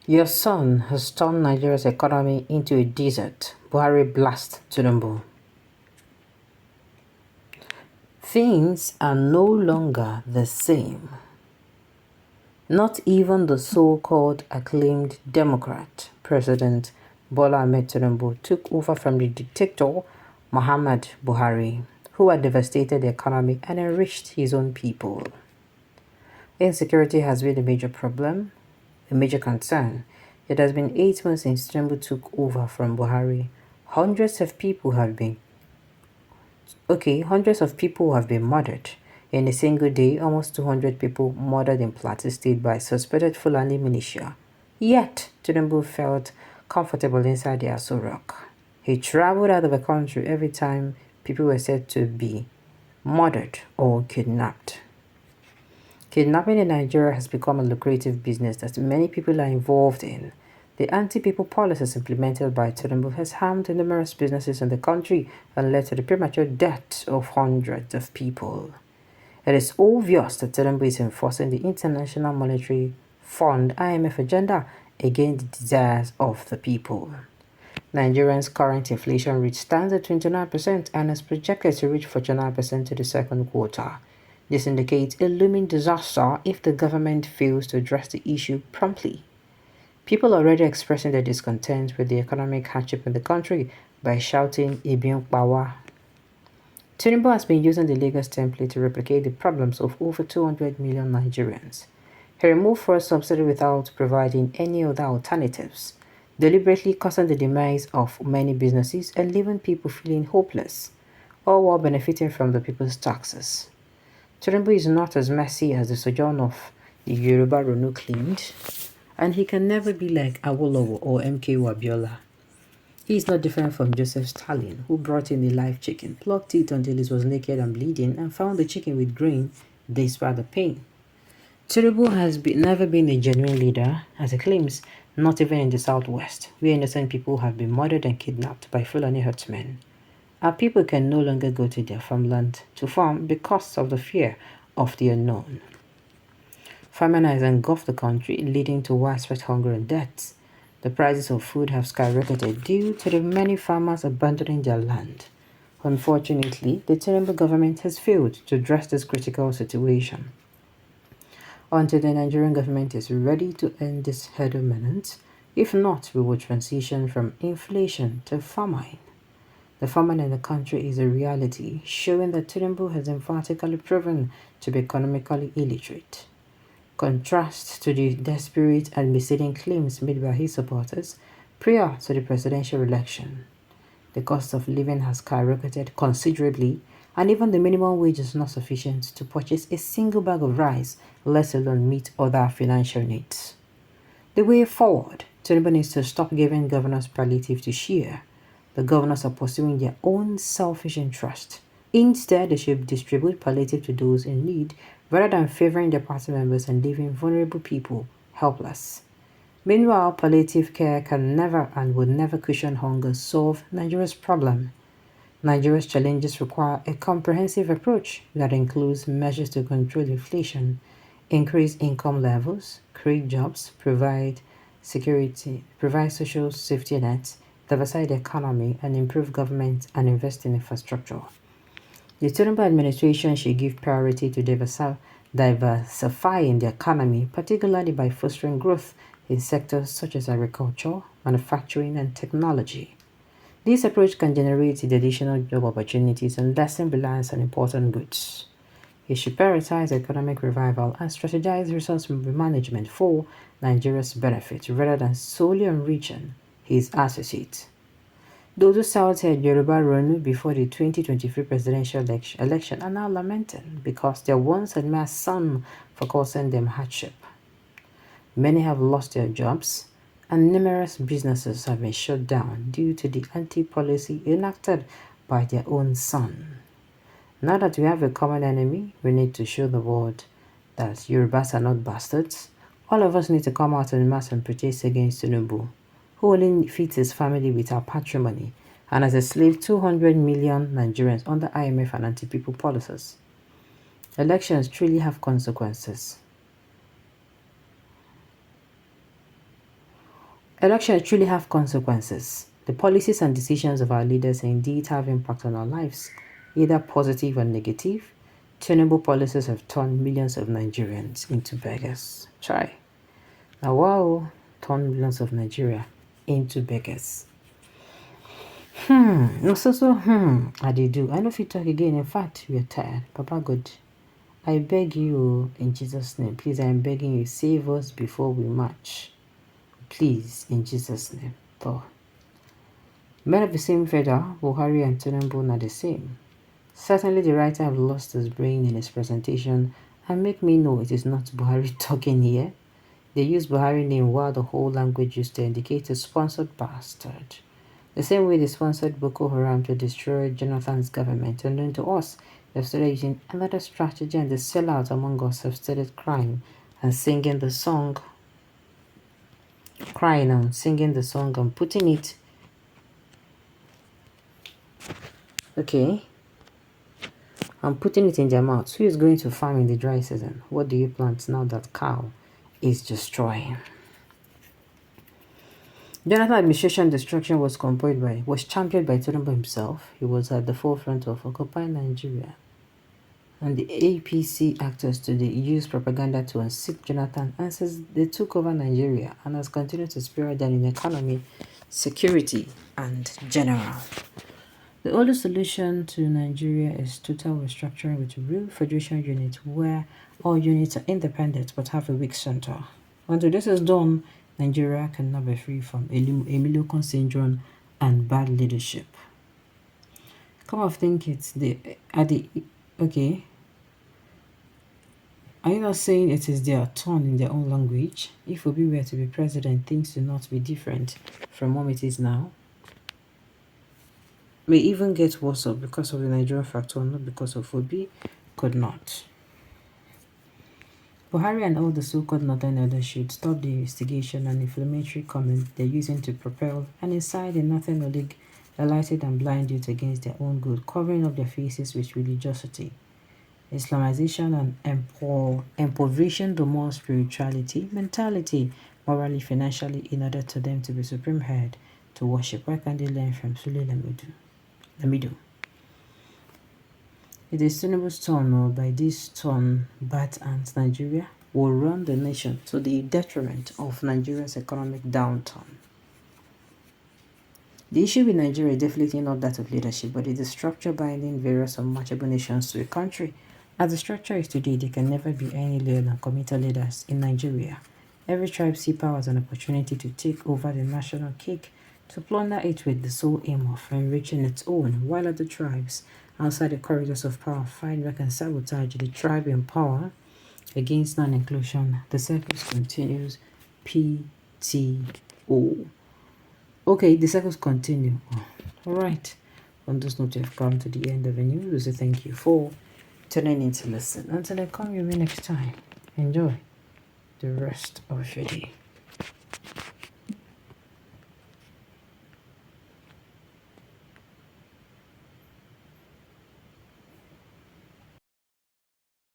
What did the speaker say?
Your son has turned Nigeria's economy into a desert. Buhari blast Tinubu. Things are no longer the same. Not even the so-called acclaimed Democrat President Bola Ahmed Tinubu took over from the dictator Muhammad Buhari, who had devastated the economy and enriched his own people. Insecurity has been a major problem, a major concern. It has been 8 months since Tinubu took over from Buhari. Hundreds of people have been murdered. In a single day, almost 200 people murdered in Plateau State by suspected Fulani militia. Yet, Tinubu felt comfortable inside the Aso Rock. He traveled out of the country every time people were said to be murdered or kidnapped. Kidnapping in Nigeria has become a lucrative business that many people are involved in. The anti-people policies implemented by Tinubu has harmed numerous businesses in the country and led to the premature death of hundreds of people. It is obvious that Tinubu is enforcing the International Monetary Fund (IMF) agenda against the desires of the people. Nigeria's current inflation rate stands at 29% and is projected to reach 49% in the second quarter. This indicates a looming disaster if the government fails to address the issue promptly. People are already expressing their discontent with the economic hardship in the country by shouting "Ibiun Pawa." Tinubu has been using the Lagos template to replicate the problems of over 200 million Nigerians. He removed fuel subsidy without providing any other alternatives, deliberately causing the demise of many businesses and leaving people feeling hopeless, all while benefiting from the people's taxes. Tinubu is not as messy as the sojourn of the Yoruba Ronu claimed, and he can never be like Awolowo or MK Abiola. He is not different from Joseph Stalin, who brought in a live chicken, plucked it until it was naked and bleeding, and found the chicken with grain despite the pain. Tinubu has never been a genuine leader, as he claims, not even in the southwest, where innocent people have been murdered and kidnapped by Fulani herdsmen. Our people can no longer go to their farmland to farm because of the fear of the unknown. Famine has engulfed the country, leading to widespread hunger and deaths. The prices of food have skyrocketed due to the many farmers abandoning their land. Unfortunately, the Tinubu government has failed to address this critical situation. Until the Nigerian government is ready to end this hedonment, if not, we will transition from inflation to famine. The famine in the country is a reality, showing that Tinubu has emphatically proven to be economically illiterate. Contrast to the desperate and misleading claims made by his supporters prior to the presidential election. The cost of living has skyrocketed considerably, and even the minimum wage is not sufficient to purchase a single bag of rice, let alone meet other financial needs. The way forward, Tinubu needs to stop giving governors palliative to share. The governors are pursuing their own selfish interest. Instead, they should distribute palliative to those in need rather than favoring their party members and leaving vulnerable people helpless. Meanwhile, palliative care can never and will never cushion hunger solve Nigeria's problem. Nigeria's challenges require a comprehensive approach that includes measures to control inflation, increase income levels, create jobs, provide security, provide social safety nets, diversify the economy, and improve government and invest in infrastructure. The Tinubu administration should give priority to diversifying the economy, particularly by fostering growth in sectors such as agriculture, manufacturing, and technology. This approach can generate the additional job opportunities and lessen reliance on important goods. He should prioritize economic revival and strategize resource management for Nigeria's benefit rather than solely enriching his associates. Those who shouted Yoruba Ronu before the 2023 presidential election are now lamenting because their once admired son for causing them hardship. Many have lost their jobs, and numerous businesses have been shut down due to the anti-policy enacted by their own son. Now that we have a common enemy, we need to show the world that Yorubas are not bastards. All of us need to come out en masse and protest against Tinubu, who only feeds his family with our patrimony and has enslaved 200 million Nigerians under IMF and anti-people policies. Elections truly have consequences. Elections truly have consequences. The policies and decisions of our leaders indeed have impact on our lives, either positive or negative. Tinubu policies have turned millions of Nigerians into beggars. Try. Now, wow, turn millions of Nigeria into beggars. I did do. I know if you talk again. In fact, we are tired. Papa God, I beg you in Jesus' name. Please, I am begging you, save us before we march. Please, in Jesus' name. Oh. Men of the same feather, Buhari and Tinubu are the same. Certainly the writer have lost his brain in his presentation and make me know it is not Buhari talking here. They use Buhari name while the whole language used to indicate a sponsored bastard. The same way they sponsored Boko Haram to destroy Jonathan's government, and then to us, they've started using another strategy, and the sellouts among us have started crying and singing the song, and putting it, okay, and putting it in their mouths. Who is going to farm in the dry season? What do you plant now that cow is destroying? Jonathan administration destruction was championed by Tinubu himself. He was at the forefront of occupying Nigeria. And the APC actors today used propaganda to unseat Jonathan and says they took over Nigeria and has continued to spiral down in economy, security, and general. The only solution to Nigeria is total restructuring with real federation units where all units are independent but have a weak center. Until this is done, Nigeria cannot be free from Emilio syndrome and bad leadership. Come on, think it's okay. Are you not saying it is their turn in their own language? If Obi were to be president, things will not be different from what it is now. May even get worse because of the Nigerian factor, not because of Obi. Could not. Buhari and all the so-called northern elders should stop the investigation and inflammatory comments they're using to propel and incite the northern league delighted and blind youth against their own good, covering up their faces with religiosity, Islamization, and impoverishing the more spirituality, mentality, morally, financially, in order to them to be supreme head to worship. Why can't they learn from Sule Lamido? It is Tinubu's turn, or by this turn, bad ants Nigeria will run the nation to the detriment of Nigeria's economic downturn. The issue with Nigeria is definitely not that of leadership, but it is structure binding various unmatchable nations to a country. As the structure is today, there can never be any loyal and committed leaders in Nigeria. Every tribe sees power as an opportunity to take over the national cake, to plunder it with the sole aim of enriching its own, while other tribes outside the corridors of power fight back and sabotage the tribe in power against non-inclusion. The circus continues. PTO. Okay, the circles continue. All right. On this note, we've come to the end of the news. So thank you for tuning in to listen. Until I come your way next time, enjoy the rest of your day.